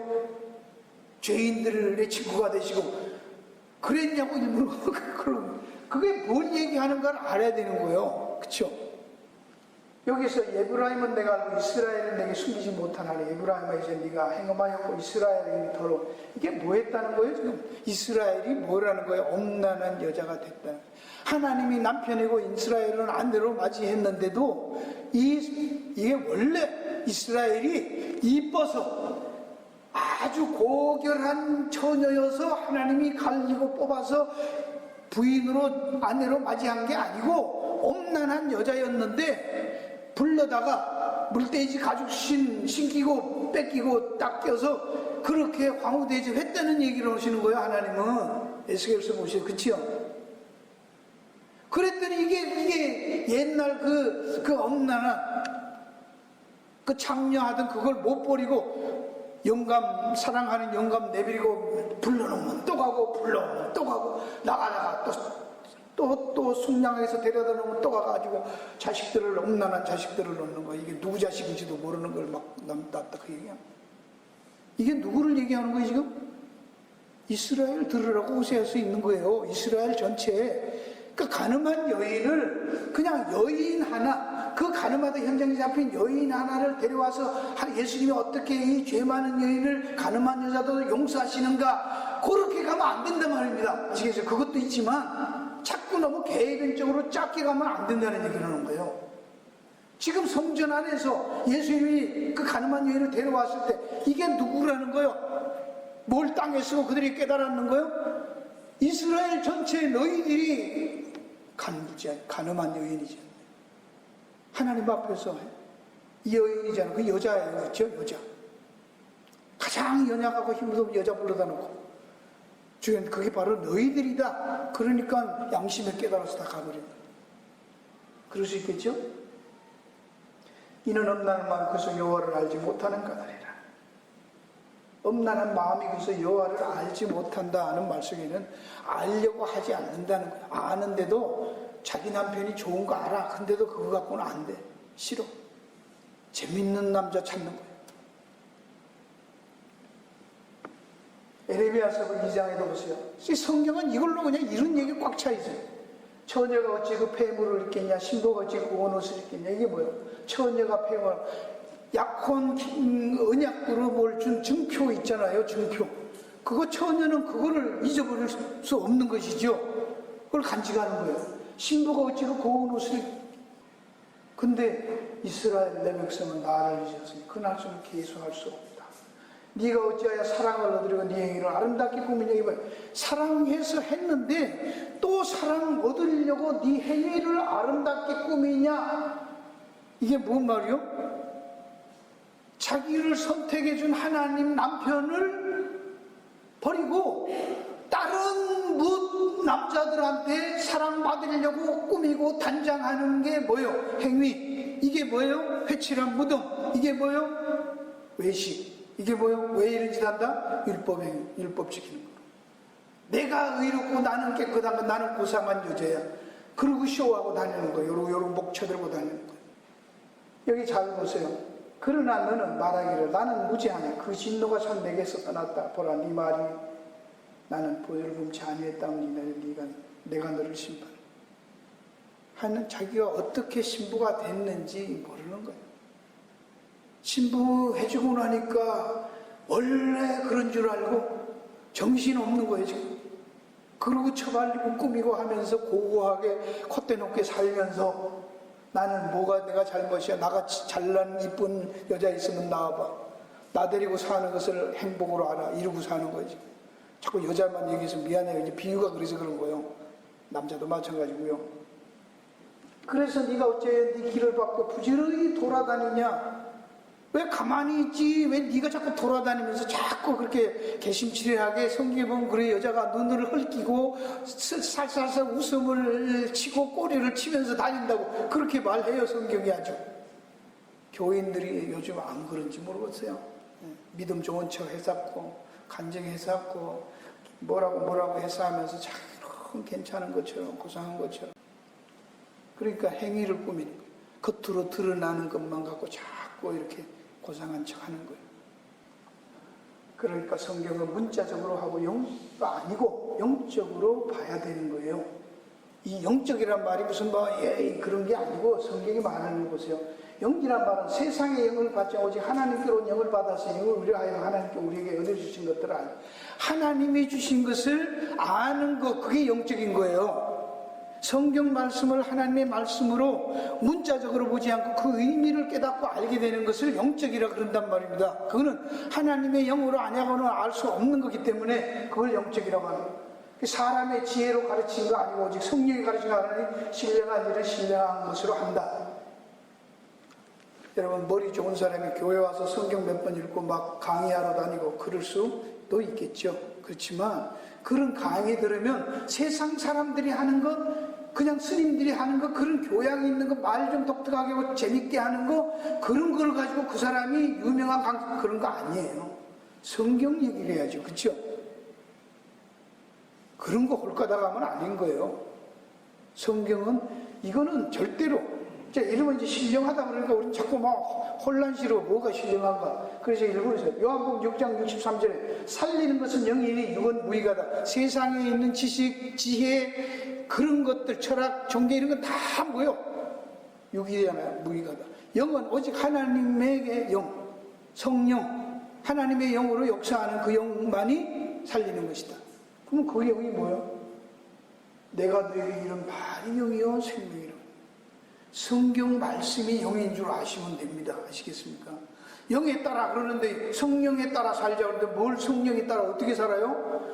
죄인들의 친구가 되시고 그랬냐고 일부러 그게 뭘 얘기하는가를 알아야 되는 거예요, 그렇죠? 여기서 에브라임은 내가 알고 이스라엘은 내게 숨기지 못하나니 에브라임아 이제 네가 행음하였고 이스라엘이 더러 이게 뭐 했다는 거예요 지금? 이스라엘이 뭐라는 거예요? 엄난한 여자가 됐다. 하나님이 남편이고 이스라엘은 아내로 맞이했는데도 이게 원래 이스라엘이 이뻐서 아주 고결한 처녀여서 하나님이 갈리고 뽑아서 부인으로 아내로 맞이한 게 아니고 엄난한 여자였는데 불러다가 물돼지 가죽 신기고 뺏기고 닦여서 그렇게 황후대접했다는 얘기를 하시는 거예요. 하나님은 에스겔서 보시죠. 그치요? 그랬더니 이게 옛날 그 엄난한 그 창녀하던 그걸 못 버리고 영감 사랑하는 영감 내버리고 불러놓으면 또 가고 불러놓으면 또 가고 나가 또 숙량해서 데려다 놓으면 또 가가지고 자식들을 음란한 자식들을 놓는 거야. 이게 누구 자식인지도 모르는 걸 막 놨다 그 얘기야. 이게 누구를 얘기하는 거예요 지금? 이스라엘 들으라고 호세아서 있는 거예요. 이스라엘 전체에. 그러니까 가늠한 여인을 그냥 여인 하나, 그 가늠하던 현장에 잡힌 여인 하나를 데려와서 예수님이 어떻게 이 죄 많은 여인을 가늠한 여자도 용서하시는가, 그렇게 가면 안 된단 말입니다. 아시겠어요? 그것도 있지만 자꾸 너무 개인적으로 작게 가면 안 된다는 얘기를 하는 거예요. 지금 성전 안에서 예수님이 그 가늠한 여인을 데려왔을 때 이게 누구라는 거예요? 뭘 땅에 쓰고 그들이 깨달았는 거예요? 이스라엘 전체 너희들이 가늠한 여인이죠. 하나님 앞에서 이 여인이잖아. 그 여자예요. 그렇죠? 여자. 가장 연약하고 힘없는 여자 불러다 놓고 주연 그게 바로 너희들이다. 그러니까 양심에 깨달아서 다 가버린 거예요. 그럴 수 있겠죠? 이는 엄난한 마음이 그래서 여호와를 알지 못하는 까닭이라. 엄난한 마음이 그래서 여호와를 알지 못한다 하는 말 속에는 알려고 하지 않는다는 거야. 아는데도 자기 남편이 좋은 거 알아. 근데도 그거 갖고는 안 돼. 싫어. 재밌는 남자 찾는 거야. 에레미야서 2장에도 보세요. 성경은 이걸로 그냥 이런 얘기 꽉 차 있어요. 처녀가 어찌 그 폐물을 입겠냐, 신부가 어찌 고운 옷을 입겠냐. 이게 뭐예요? 처녀가 폐물, 약혼 언약으로 뭘 준 증표 있잖아요. 증표. 그거 처녀는 그거를 잊어버릴 수 없는 것이죠. 그걸 간직하는 거예요. 신부가 어찌 그 고운 옷을 근데 이스라엘 내 백성은 나를 잊었으니 그 날수는 계수할 수 없다. 네가 어찌하여 사랑을 얻으려고 네 행위를 아름답게 꾸미냐. 이거예요. 사랑해서 했는데 또 사랑 얻으려고 네 행위를 아름답게 꾸미냐. 이게 뭔 말이요? 자기를 선택해준 하나님 남편을 버리고 다른 남자들한테 사랑받으려고 꾸미고 단장하는 게 뭐예요? 행위. 이게 뭐예요? 회칠한 무덤. 이게 뭐예요? 외식. 이게 뭐예요? 왜 이런 짓 한다? 율법 지키는 거. 내가 의롭고 나는 깨끗한 거, 나는 고상한 여자야. 그러고 쇼하고 다니는 거예요. 요런 목쳐 들고 다니는 거예요. 여기 잘 보세요. 그러나 너는 말하기를 나는 무죄하냐. 그 진노가 참 내게서 떠났다. 보라 네 말이 나는 보혈을 범치 아니했다니 내가 너를 심판해. 하는 자기가 어떻게 신부가 됐는지 모르는 거예요. 신부해주고 나니까 원래 그런 줄 알고 정신없는 거예요 지금. 그러고 처발리고 꾸미고 하면서 고고하게 콧대 높게 살면서 나는 뭐가 내가 잘못이야. 나같이 잘난 이쁜 여자 있으면 나와봐. 나 데리고 사는 것을 행복으로 알아. 이러고 사는 거지. 자꾸 여자만 얘기해서 미안해요. 이제 비유가 그래서 그런 거예요. 남자도 마찬가지고요. 그래서 네가 어째 네 길을 받고 부지런히 돌아다니냐. 왜 가만히 있지? 왜 네가 자꾸 돌아다니면서 자꾸 그렇게 개심치레하게 성경에 보면 그래 여자가 눈을 헐끼고 살살살 웃음을 치고 꼬리를 치면서 다닌다고 그렇게 말해요 성경이 아주. 교인들이 요즘 안 그런지 모르겠어요. 믿음 좋은 척 해쌌고 간증해쌌고 뭐라고 해서 하면서 참 괜찮은 것처럼 고상한 것처럼 그러니까 행위를 꾸미는 거예요. 겉으로 드러나는 것만 갖고 자꾸 이렇게 고상한 척 하는 거예요. 그러니까 성경은 문자적으로 하고 영가 아니고 영적으로 봐야 되는 거예요. 이 영적이란 말이 무슨 그런 게 아니고 성경이 말하는 거 보세요. 영이란 말은 세상의 영을 받지 오직 하나님께로 영을 받아서 영을 우리하여 하나님께 우리에게 얻어주신 것들을 알고 하나님이 주신 것을 아는 것 그게 영적인 거예요. 성경 말씀을 하나님의 말씀으로 문자적으로 보지 않고 그 의미를 깨닫고 알게 되는 것을 영적이라 그런단 말입니다. 그거는 하나님의 영으로 아냐고는 알 수 없는 거기 때문에 그걸 영적이라고 하는 거예요. 사람의 지혜로 가르친 거 아니고 오직 성령이 가르친 거 하나님 신령한 일은 신령한 것으로 한다. 여러분 머리 좋은 사람이 교회 와서 성경 몇 번 읽고 막 강의하러 다니고 그럴 수도 있겠죠. 그렇지만 그런 강의 들으면 세상 사람들이 하는 것 그냥 스님들이 하는 거 그런 교양이 있는 거 말 좀 독특하게 하고 재밌게 하는 거 그런 걸 가지고 그 사람이 유명한 강사 그런 거 아니에요. 성경 얘기를 해야죠. 그렇죠? 그런 거 홀가닥 하면 아닌 거예요. 성경은 이거는 절대로 이러면 이제 신령하다 그러니까 우리는 자꾸 막 혼란스러워 뭐가 신령한가. 그래서 일부러 요한복음 6장 63절에 살리는 것은 영이니 육은 무익하다. 세상에 있는 지식, 지혜 그런 것들 철학, 종교 이런 건 다 뭐요? 육이잖아요. 무익하다. 영은 오직 하나님의 영, 성령 하나님의 영으로 역사하는 그 영만이 살리는 것이다. 그럼 그 영이 뭐예요? 내가 너에게 이런 말이 영이요 생명이라. 성경 말씀이 영인 줄 아시면 됩니다. 아시겠습니까? 영에 따라 그러는데 성령에 따라 살자 그러는데 뭘 성령에 따라 어떻게 살아요?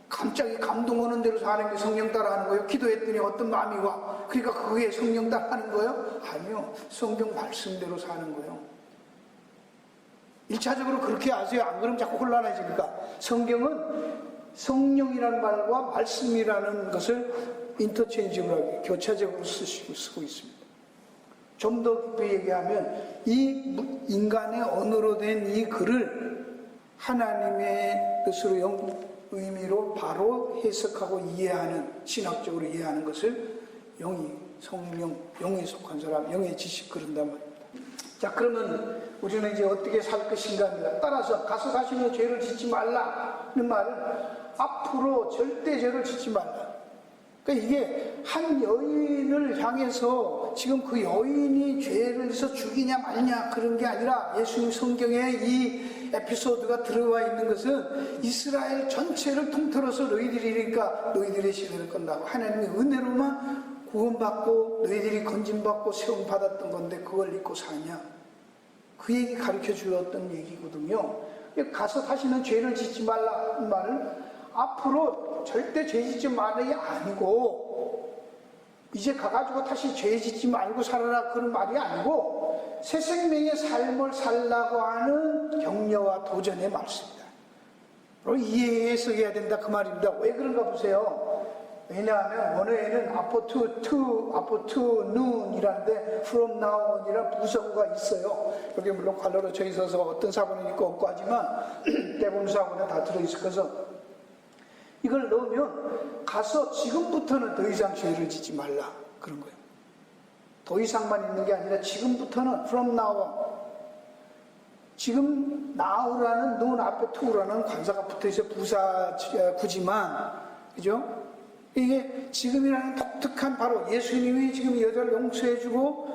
갑자기 감동하는 대로 사는 게 성령 따라 하는 거예요? 기도했더니 어떤 마음이 와. 그러니까 그게 성령 따라 하는 거예요? 아니요. 성경 말씀대로 사는 거예요. 1차적으로 그렇게 아세요? 안 그러면 자꾸 혼란해지니까. 성경은 성령이라는 말과 말씀이라는 것을 인터체인지블하게 교차적으로 쓰고 있습니다. 좀 더 깊이 얘기하면 이 인간의 언어로 된 이 글을 하나님의 뜻으로 의미로 바로 해석하고 이해하는 신학적으로 이해하는 것을 영이 성령, 영에 속한 사람, 영의 지식 그런단 말입니다. 자 그러면 우리는 이제 어떻게 살 것인가 합니다. 따라서 가서 다시는 죄를 짓지 말라는 말은 앞으로 절대 죄를 짓지 말라. 그러니까 이게 한 여인을 향해서 지금 그 여인이 죄를 해서 죽이냐 말냐 그런 게 아니라 예수님 성경에 이 에피소드가 들어와 있는 것은 이스라엘 전체를 통틀어서 너희들이니까 너희들의 시대를 끝나고 하나님의 은혜로만 구원받고 너희들이 건진받고 세움받았던 건데 그걸 잊고 사냐. 그 얘기 가르쳐 주었던 얘기거든요. 가서 다시는 죄를 짓지 말라는 말은 앞으로 절대 죄 짓지 말아야 아니고 이제 가가지고 다시 죄 짓지 말고 살아라 그런 말이 아니고 새 생명의 삶을 살라고 하는 격려와 도전의 말씀입니다. 이해해서 해야 된다 그 말입니다. 왜 그런가 보세요. 왜냐하면 원어에는 afternoon이라는데 from now on이라는 부사구가 있어요. 여기 물론 괄호로 쳐 있어서 어떤 사본은 있고 없고 하지만 대부분 사본에 다 들어있어서 이걸 넣으면 가서 지금부터는 더 이상 죄를 짓지 말라 그런 거예요. 더 이상만 있는 게 아니라 지금부터는 from now on 지금 now라는 눈 앞에 to라는 관사가 붙어있어 부사 구지만, 그죠? 이게 지금이라는 독특한 바로 예수님이 지금 이 여자를 용서해주고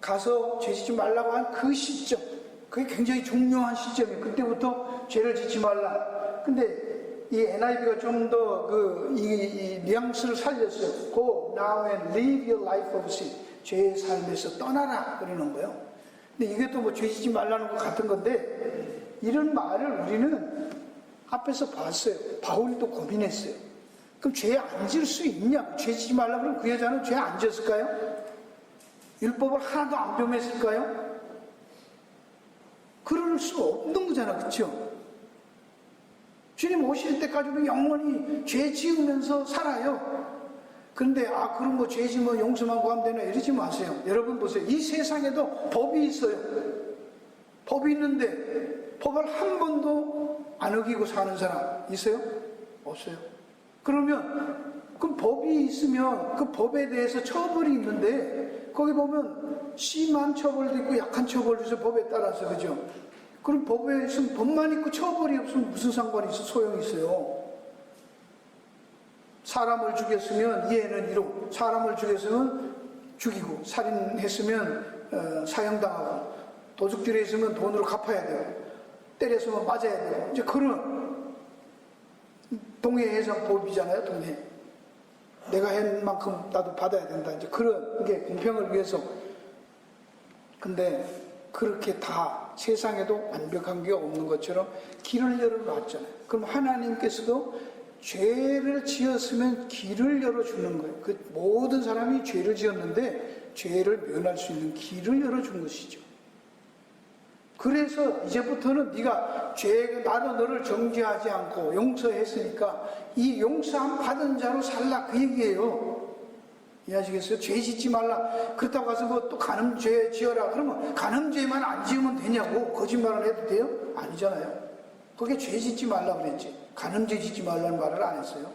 가서 죄 짓지 말라고 한 그 시점, 그게 굉장히 중요한 시점이에요. 그때부터 죄를 짓지 말라. 근데 이 NIV가 좀 더 이 뉘앙스를 살렸어요. Go now and live your life of sin. 죄의 삶에서 떠나라 그러는 거예요. 근데 이게 또 뭐 죄 짓지 말라는 것 같은 건데, 이런 말을 우리는 앞에서 봤어요. 바울도 고민했어요. 그럼 죄 안 지을 수 있냐? 죄 짓지 말라 그러면 그 여자는 죄 안 지었을까요? 율법을 하나도 안 범했을까요? 그럴 수 없는 거잖아, 그렇죠? 주님 오실 때까지도 영원히 죄 지으면서 살아요. 그런데 그럼 뭐 죄 지으면 용서만 구하면 되나 이러지 마세요. 여러분 보세요. 이 세상에도 법이 있어요. 법이 있는데 법을 한 번도 안 어기고 사는 사람 있어요? 없어요. 그러면 그 법이 있으면 그 법에 대해서 처벌이 있는데 거기 보면 심한 처벌도 있고 약한 처벌도 있어요. 법에 따라서. 그죠? 그럼 법에 있으면 법만 있고 처벌이 없으면 무슨 상관이 있어? 소용이 있어요. 사람을 죽였으면 이해는 이로, 사람을 죽였으면 죽이고, 살인했으면 사형당하고, 도둑질을 했으면 돈으로 갚아야 돼요. 때렸으면 맞아야 돼요. 이제 그런 동해해상법이잖아요. 동해. 내가 한 만큼 나도 받아야 된다. 이제 그런 게 공평을 위해서. 근데 그렇게 다 세상에도 완벽한 게 없는 것처럼 길을 열어놨잖아요. 그럼 하나님께서도 죄를 지었으면 길을 열어주는 거예요. 그 모든 사람이 죄를 지었는데 죄를 면할 수 있는 길을 열어준 것이죠. 그래서 이제부터는 네가 나도 너를 정죄하지 않고 용서했으니까 이 용서함 받은 자로 살라, 그 얘기예요. 이해하시겠어요? 죄 짓지 말라. 그렇다고 가서 뭐 또 간음죄 지어라. 그러면 간음죄만 안 지으면 되냐고 거짓말을 해도 돼요? 아니잖아요. 그게 죄 짓지 말라 그랬지. 간음죄 짓지 말라는 말을 안 했어요.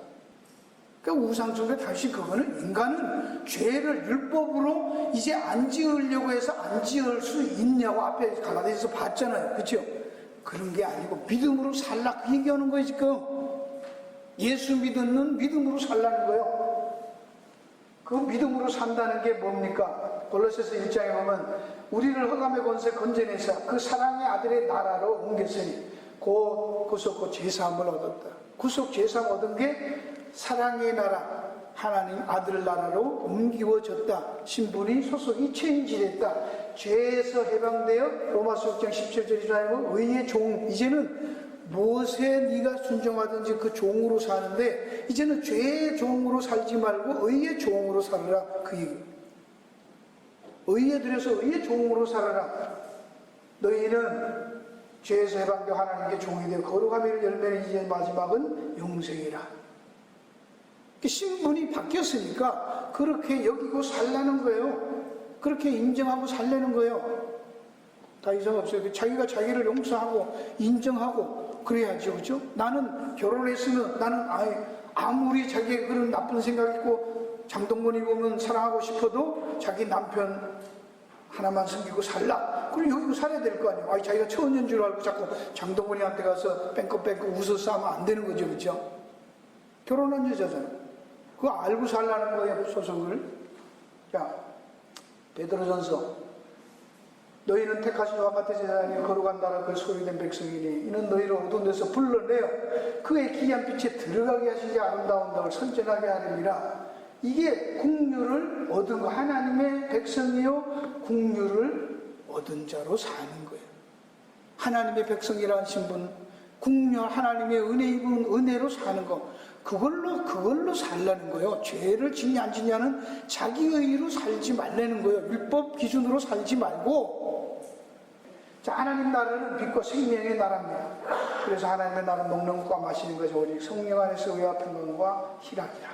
그러니까 우상숭배 다시 그거는 인간은 죄를 율법으로 이제 안 지으려고 해서 안 지을 수 있냐고 앞에 갈라디아서 봤잖아요. 그렇죠? 그런 게 아니고 믿음으로 살라, 그 얘기하는 거예요 지금. 예수 믿는 믿음으로 살라는 거예요. 그 믿음으로 산다는 게 뭡니까? 골로새서 1장에 보면 우리를 흑암의 권세 건져내사 그 사랑의 아들의 나라로 옮겼으니 곧 구속 제사함을 얻었다. 구속 제사함 얻은 게 사랑의 나라, 하나님 아들 나라로 옮기워졌다. 신분이 소속이 체인지됐다. 죄에서 해방되어 로마서 6장 17절이라면 의의 종, 이제는 무엇에 네가 순종하든지 그 종으로 사는데 이제는 죄의 종으로 살지 말고 의의 종으로 살아라, 그 얘기. 의에 들여서 의의 종으로 살아라. 너희는 죄에서 해방되어 하나님께 종이 되어 거룩함의 열매는 이제 마지막은 영생이라. 신분이 바뀌었으니까 그렇게 여기고 살라는 거예요. 그렇게 인정하고 살라는 거예요. 다 이상 없어요. 자기가 자기를 용서하고 인정하고 그래야죠. 그죠? 나는 결혼했으면 나는 아무리 자기가 그런 나쁜 생각 있고 장동건이 보면 사랑하고 싶어도 자기 남편 하나만 섬기고 살라. 그럼 여기고 살아야 될 거 아니에요. 자기가 처녀인 줄 알고 자꾸 장동건이한테 가서 뺑긋뺑긋 웃어서 하면 안 되는 거죠. 그죠? 결혼한 여자잖아요. 그거 알고 살라는 거예요. 소속을. 자, 베드로전서 너희는 택하신 왕 같은 제사장이 거룩한 나라 그 소유된 백성이니 이는 너희를 어두운 데서 불러내어 그의 기이한 빛에 들어가게 하시지 아름다운 덕을 선전하게 하느니라. 이게 국류를 얻은 거, 하나님의 백성이요 국류를 얻은 자로 사는 거예요. 하나님의 백성이라는 신분, 국류, 하나님의 은혜 입은 은혜로 사는 거, 그걸로 살라는 거예요. 죄를 지냐 안 지냐는 자기의 의로 살지 말라는 거예요. 율법 기준으로 살지 말고. 자, 하나님 나라는 빛과 생명의 나라입니다. 그래서 하나님의 나라는 먹는 것과 마시는 것이 오직 성령 안에서 의와 평강과 희락이라.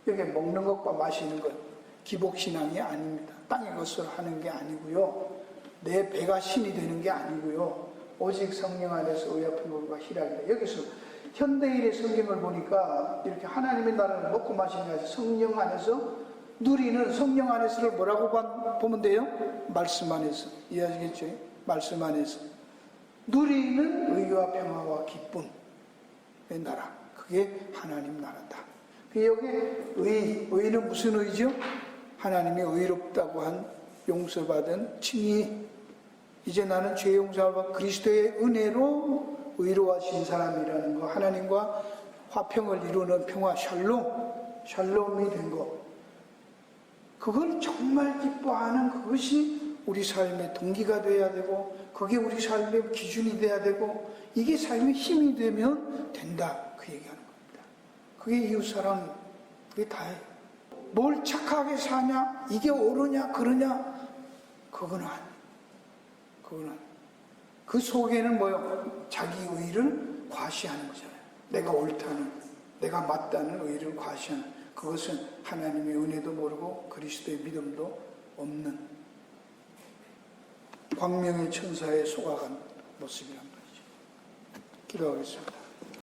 여기 먹는 것과 마시는 것, 기복신앙이 아닙니다. 땅의 것을 하는 게 아니고요. 내 배가 신이 되는 게 아니고요. 오직 성령 안에서 의와 평강과 희락이라. 여기서 현대인의 성경을 보니까 이렇게 하나님의 나라를 먹고 마시는 게 아니라 성령 안에서 누리는, 성령 안에서를 뭐라고 보면 돼요? 말씀 안에서. 이해하시겠죠? 말씀 안에서. 누리는 의와 평화와 기쁨의 나라. 그게 하나님 나라다. 여기 의는 무슨 의죠? 하나님이 의롭다고 한 용서받은 칭의. 이제 나는 죄 용서를 받고 그리스도의 은혜로 의로워진 사람이라는 거. 하나님과 화평을 이루는 평화, 샬롬이 된 거. 그걸 정말 기뻐하는 그것이 우리 삶의 동기가 돼야 되고, 그게 우리 삶의 기준이 돼야 되고, 이게 삶의 힘이 되면 된다. 그 얘기하는 겁니다. 그게 이웃사랑, 그게 다예요. 뭘 착하게 사냐, 이게 옳으냐, 그러냐, 그건 아니에요. 그 속에는 뭐요? 자기 의를 과시하는 거잖아요. 내가 옳다는, 내가 맞다는 의를 과시하는, 그것은 하나님의 은혜도 모르고 그리스도의 믿음도 없는 광명의 천사에 속아간 모습이란 말이죠. 기도하겠습니다.